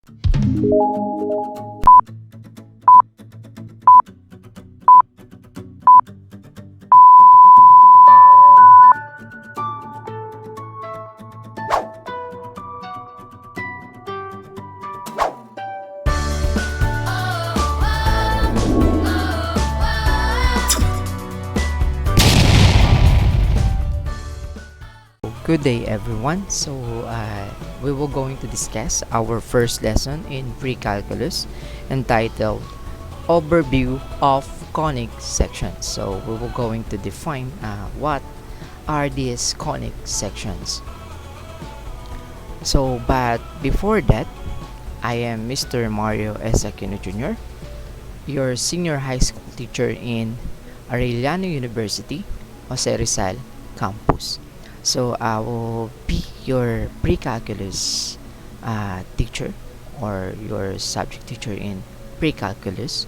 Good day everyone. We will going to discuss our first lesson in pre-calculus entitled Overview of Conic Sections. So we will going to define what are these conic sections. But before that, I am Mr. Mario S. Aquino Jr., your senior high school teacher in Arellano University, Jose Rizal campus. So I will be your pre-calculus teacher or your subject teacher in pre-calculus.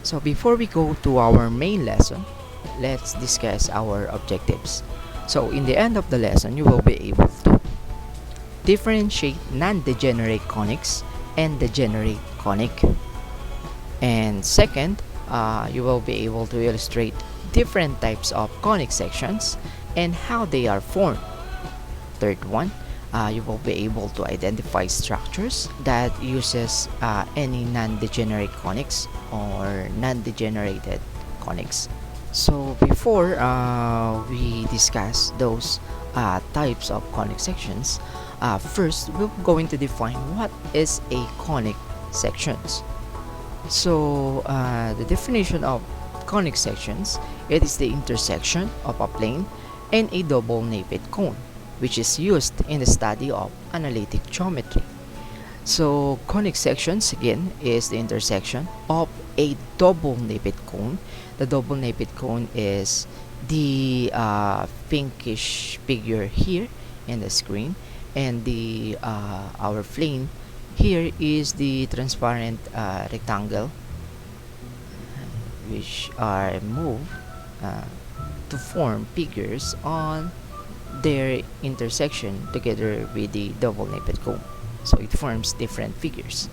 So before we go to our main lesson, let's discuss our objectives. So in the end of the lesson, you will be able to differentiate non-degenerate conics and degenerate conic. And second, you will be able to illustrate different types of conic sections and how they are formed. Third one, you will be able to identify structures that uses any non-degenerate conics or non-degenerated conics. So before we discuss those types of conic sections, first we're going to define what is a conic sections. So the definition of conic sections, it is the intersection of a plane and a double-napped cone, which is used in the study of analytic geometry. So conic sections again is the intersection of a double-napped cone. The double-napped cone is the pinkish figure here in the screen, and the our plane here is the transparent rectangle, which are moved to form figures on their intersection together with the double-napped cone. So it forms different figures.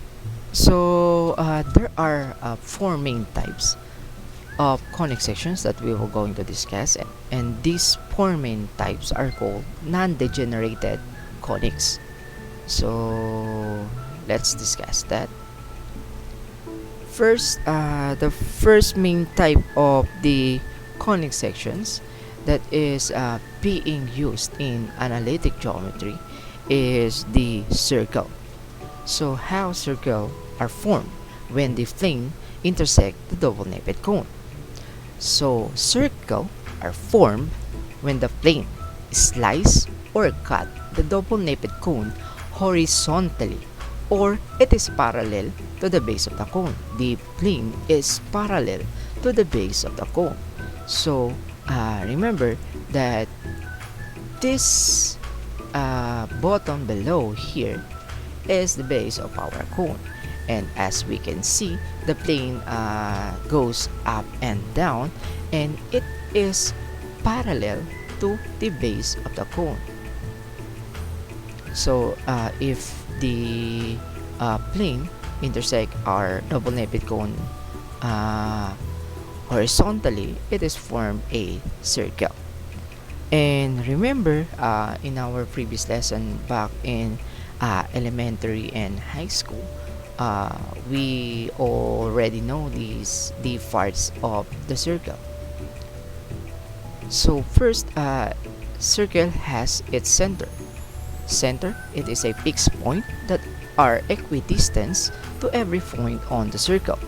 So there are four main types of conic sections that we will going to discuss, and these four main types are called non-degenerated conics. So let's discuss that. First, the first main type of the conic sections that is being used in analytic geometry is the circle. So how circles are formed when the plane intersect the double-napped cone? So circles are formed when the plane slice or cut the double-napped cone horizontally, or it is parallel to the base of the cone. The plane is parallel to the base of the cone. So remember that this bottom below here is the base of our cone, and as we can see, the plane goes up and down, and it is parallel to the base of the cone. So if the plane intersect our double-napped cone horizontally, it is formed a circle. And remember, in our previous lesson back in elementary and high school, we already know the parts of the circle. So first, circle has its center. Center, it is a fixed point that are equidistant to every point on the circle.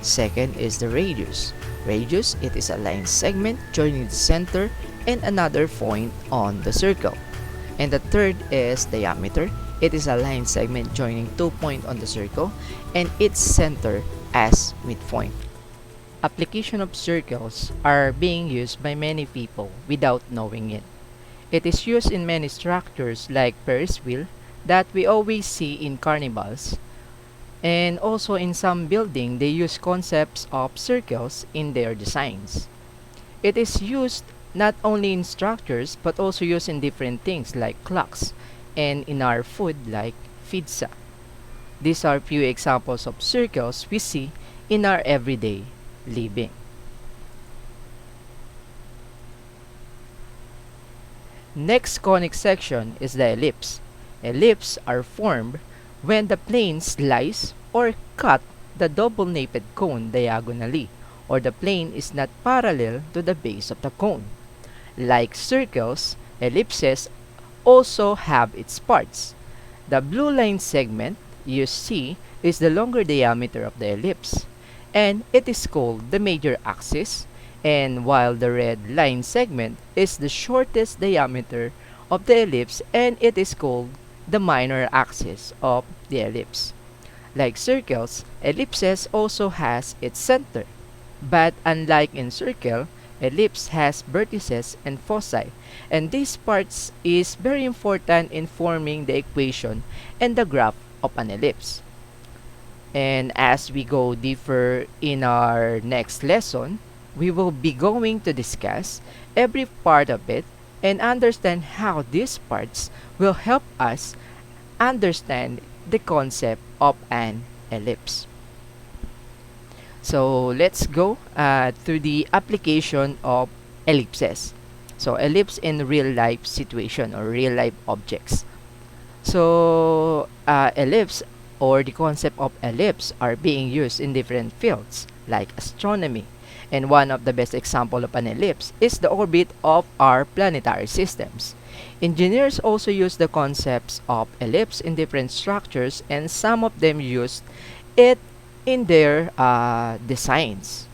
Second is the radius. Radius, it is a line segment joining the center and another point on the circle. And the third is diameter. It is a line segment joining 2 points on the circle and its center as midpoint. Application of circles are being used by many people without knowing it. It is used in many structures like Ferris wheel that we always see in carnivals. And also in some building, they use concepts of circles in their designs. It is used not only in structures but also used in different things like clocks and in our food like pizza. These are few examples of circles we see in our everyday living. Next conic section is the ellipse. Ellipses are formed when the plane slice or cut the double-napped cone diagonally, or the plane is not parallel to the base of the cone. Like circles, ellipses also have its parts. The blue line segment you see is the longer diameter of the ellipse, and it is called the major axis, and while the red line segment is the shortest diameter of the ellipse, and it is called the minor axis of the ellipse. Like circles, ellipses also has its center, but unlike in circle, ellipse has vertices and foci, and these parts is very important in forming the equation and the graph of an ellipse. And as we go deeper in our next lesson, we will be going to discuss every part of it and understand how these parts will help us understand the concept of an ellipse. So let's go through the application of ellipses. So ellipse in real life situation or real life objects. So ellipse or the concept of ellipse are being used in different fields like astronomy. And one of the best example of an ellipse is the orbit of our planetary systems. Engineers also use the concepts of ellipse in different structures, and some of them use it in their designs.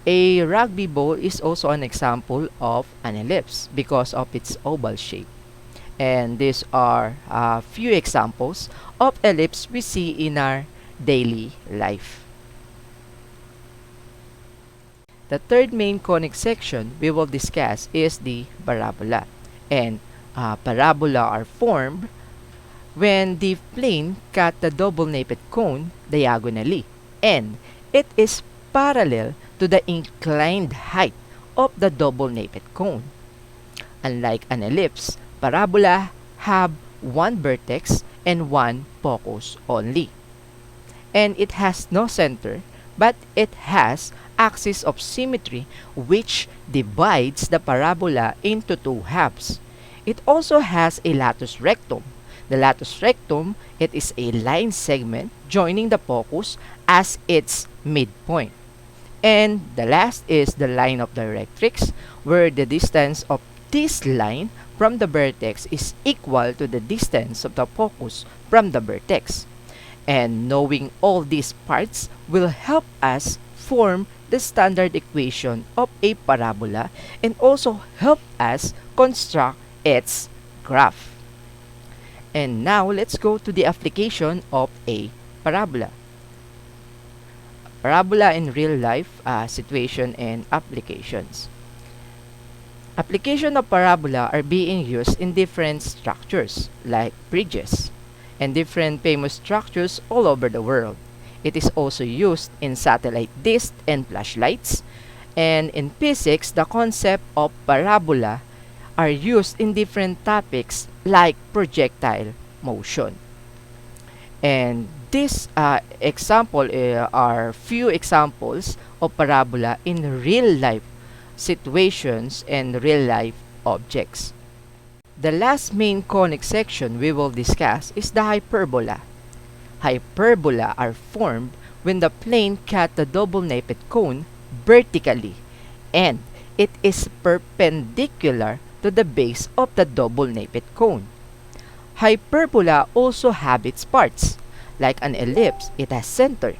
A rugby ball is also an example of an ellipse because of its oval shape. And these are a few examples of ellipse we see in our daily life. The third main conic section we will discuss is the parabola. And parabola are formed when the plane cut the double-napped cone diagonally, and it is parallel to the inclined height of the double-napped cone. Unlike an ellipse, parabola have one vertex and one focus only. And it has no center, but it has axis of symmetry which divides the parabola into two halves. It also has a latus rectum. The latus rectum, it is a line segment joining the focus as its midpoint. And the last is the line of directrix, where the distance of this line from the vertex is equal to the distance of the focus from the vertex. And knowing all these parts will help us form the standard equation of a parabola and also help us construct its graph. And now let's go to the application of a parabola. Parabola in real life situation and applications. Application of parabola are being used in different structures like bridges and different famous structures all over the world. It is also used in satellite discs and flashlights. And in physics, the concept of parabola are used in different topics like projectile motion. And this example are few examples of parabola in real life situations and real life objects. The last main conic section we will discuss is the hyperbola. Hyperbola are formed when the plane cut the double-napped cone vertically and it is perpendicular to the base of the double-napped cone. Hyperbola also have its parts. Like an ellipse, it has center,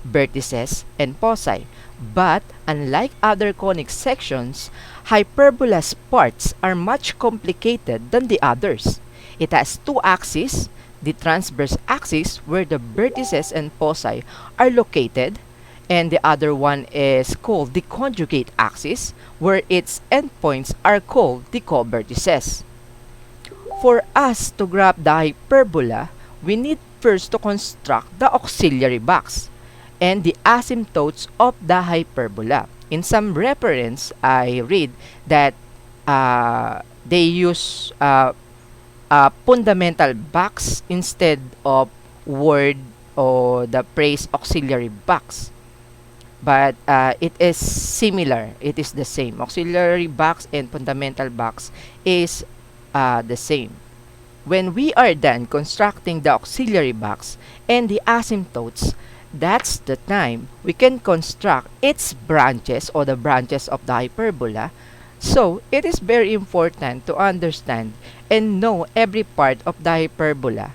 vertices, and foci. But unlike other conic sections, hyperbola's parts are much complicated than the others. It has two axes, the transverse axis where the vertices and foci are located, and the other one is called the conjugate axis where its endpoints are called the covertices. For us to graph the hyperbola, we need first to construct the auxiliary box and the asymptotes of the hyperbola. In some reference, I read that they use fundamental box instead of word or the phrase auxiliary box. But it is similar. It is the same. Auxiliary box and fundamental box is the same. When we are done constructing the auxiliary box and the asymptotes, that's the time we can construct its branches or the branches of the hyperbola. So it is very important to understand and know every part of the hyperbola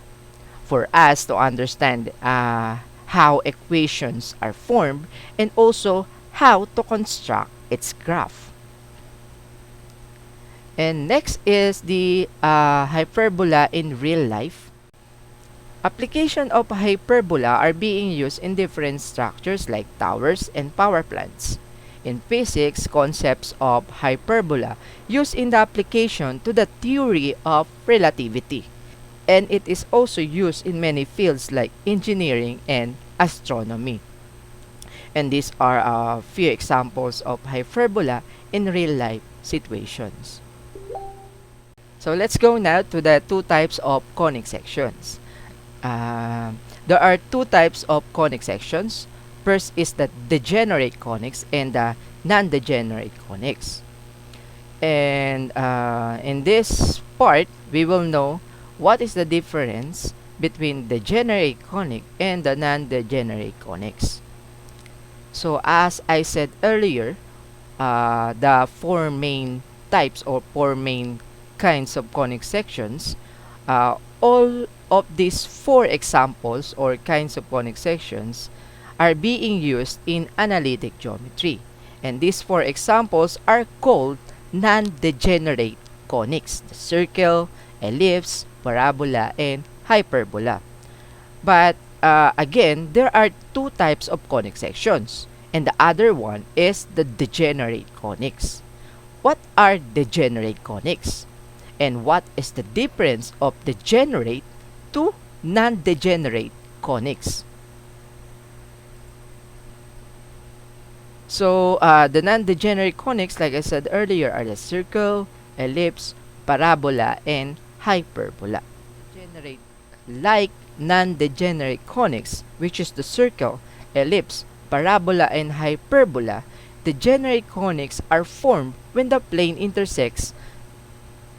for us to understand how equations are formed and also how to construct its graph. And next is the hyperbola in real life. Application of hyperbola are being used in different structures like towers and power plants. In physics, concepts of hyperbola used in the application to the theory of relativity. And it is also used in many fields like engineering and astronomy. And these are a few examples of hyperbola in real life situations. So let's go now to the two types of conic sections. There are two types of conic sections. First is the degenerate conics and the non-degenerate conics. And in this part, we will know what is the difference between the degenerate conic and the non-degenerate conics. So as I said earlier, the four main types or four main kinds of conic sections, all of these four examples or kinds of conic sections are being used in analytic geometry. And these four examples are called non-degenerate conics: the circle, ellipse, parabola, and hyperbola. But again, there are two types of conic sections, and the other one is the degenerate conics. What are degenerate conics? And what is the difference of degenerate to non-degenerate conics? So, the non-degenerate conics, like I said earlier, are the circle, ellipse, parabola, and hyperbola. Degenerate, like non-degenerate conics, which is the circle, ellipse, parabola, and hyperbola, degenerate conics are formed when the plane intersects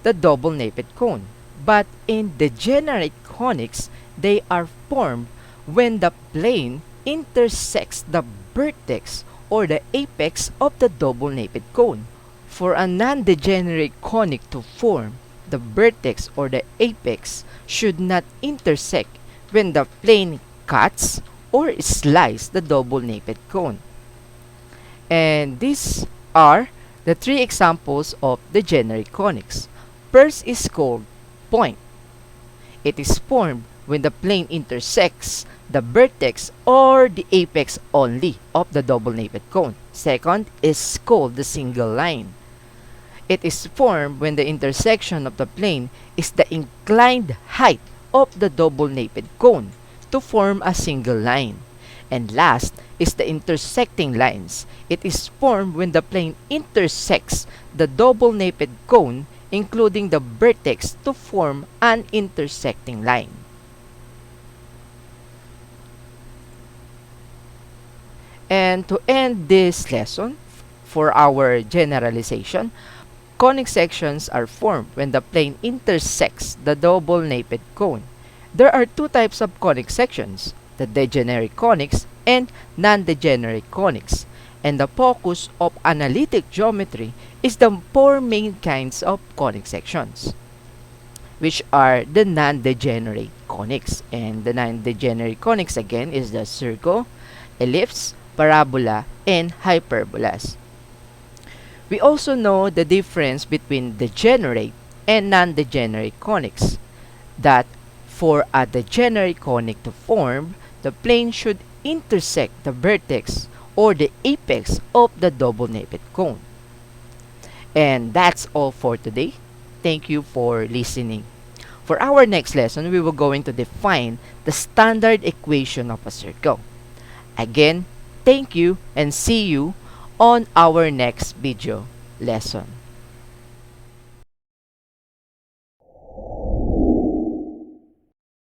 the double-napped cone. But in degenerate conics, they are formed when the plane intersects the vertex or the apex of the double-napped cone. For a non-degenerate conic to form, the vertex or the apex should not intersect when the plane cuts or slices the double-napped cone. And these are the three examples of degenerate conics. First is called point. It is formed when the plane intersects the vertex or the apex only of the double-napped cone. Second is called the single line. It is formed when the intersection of the plane is the inclined height of the double-napped cone to form a single line. And last is the intersecting lines. It is formed when the plane intersects the double-napped cone, including the vertex, to form an intersecting line. And to end this lesson, for our generalization, conic sections are formed when the plane intersects the double-napped cone. There are two types of conic sections: the degenerate conics and non-degenerate conics. And the focus of analytic geometry is the four main kinds of conic sections, which are the non-degenerate conics. And the non-degenerate conics again is the circle, ellipse, parabola, and hyperbolas. We also know the difference between degenerate and non-degenerate conics, that for a degenerate conic to form, the plane should intersect the vertex or the apex of the double-napped cone. And that's all for today. Thank you for listening. For our next lesson, we will going to define the standard equation of a circle. Again, thank you and see you on our next video lesson.